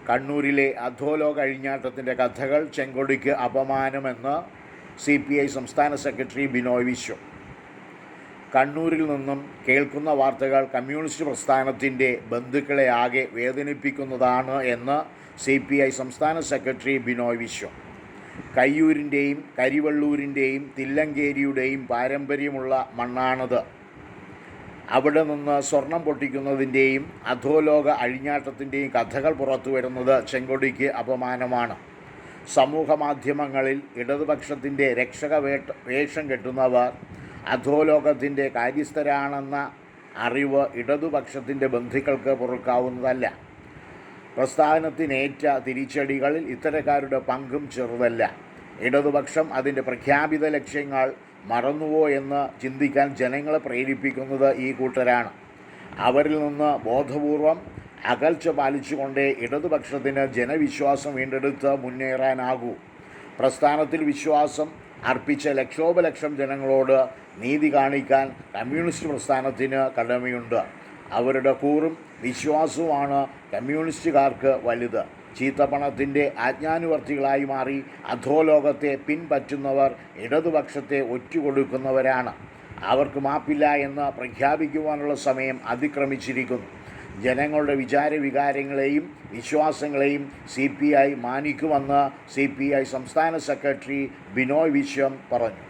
കണ്ണൂരിലെ അധോലോക അഴിഞ്ഞാട്ടത്തിൻ്റെ കഥകൾ ചെങ്കൊടിക്ക് അപമാനമെന്ന് CPI സംസ്ഥാന സെക്രട്ടറി ബിനോയ് വിശ്വം. കണ്ണൂരിൽ നിന്നും കേൾക്കുന്ന വാർത്തകൾ കമ്മ്യൂണിസ്റ്റ് പ്രസ്ഥാനത്തിൻ്റെ ബന്ധുക്കളെ ആകെ വേദനിപ്പിക്കുന്നതാണ് എന്ന് CPI സംസ്ഥാന സെക്രട്ടറി ബിനോയ് വിശ്വം. കയ്യൂരിൻ്റെയും കരിവള്ളൂരിൻ്റെയും തില്ലങ്കേരിയുടെയും പാരമ്പര്യമുള്ള മണ്ണാണത്. അവിടെ നിന്ന് സ്വർണം പൊട്ടിക്കുന്നതിൻ്റെയും അധോലോക അഴിഞ്ഞാട്ടത്തിൻ്റെയും കഥകൾ പുറത്തു വരുന്നത് ചെങ്കൊടിക്ക് അപമാനമാണ്. സമൂഹ മാധ്യമങ്ങളിൽ ഇടതുപക്ഷത്തിൻ്റെ രക്ഷക വേഷം കെട്ടുന്നവർ അധോലോകത്തിൻ്റെ കാര്യസ്ഥരാണെന്ന അറിവ് ഇടതുപക്ഷത്തിൻ്റെ ബന്ധുക്കൾക്ക് പൊറുക്കാവുന്നതല്ല. പ്രസ്ഥാനത്തിനേറ്റ തിരിച്ചടികളിൽ ഇത്തരക്കാരുടെ പങ്കും ചെറുതല്ല. ഇടതുപക്ഷം അതിൻ്റെ പ്രഖ്യാപിത ലക്ഷ്യങ്ങൾ മറന്നുവോ എന്ന് ചിന്തിക്കാൻ ജനങ്ങളെ പ്രേരിപ്പിക്കുന്നത് ഈ കൂട്ടരാണ്. അവരിൽ നിന്ന് ബോധപൂർവം അകൽച്ച പാലിച്ചുകൊണ്ടേ ഇടതുപക്ഷത്തിന് ജനവിശ്വാസം വീണ്ടെടുത്ത് മുന്നേറാനാകൂ. പ്രസ്ഥാനത്തിൽ വിശ്വാസം അർപ്പിച്ച ലക്ഷോപലക്ഷം ജനങ്ങളോട് നീതി കാണിക്കാൻ കമ്മ്യൂണിസ്റ്റ് പ്രസ്ഥാനത്തിന് കടമയുണ്ട്. അവരുടെ കൂറും വിശ്വാസവുമാണ് കമ്മ്യൂണിസ്റ്റുകാർക്ക് വലുത്. ചീത്തപ്പണത്തിൻ്റെ ആജ്ഞാനുവർത്തികളായി മാറി അധോലോകത്തെ പിൻപറ്റുന്നവർ ഇടതുപക്ഷത്തെ ഒറ്റുകൊടുക്കുന്നവരാണ്. അവർക്ക് മാപ്പില്ല എന്ന് പ്രഖ്യാപിക്കുവാനുള്ള സമയം അതിക്രമിച്ചിരിക്കുന്നു. ജനങ്ങളുടെ വിചാരവികാരങ്ങളെയും വിശ്വാസങ്ങളെയും CPI മാനിക്കുമെന്ന് CPI സംസ്ഥാന സെക്രട്ടറി ബിനോയ് വിശ്വം പറഞ്ഞു.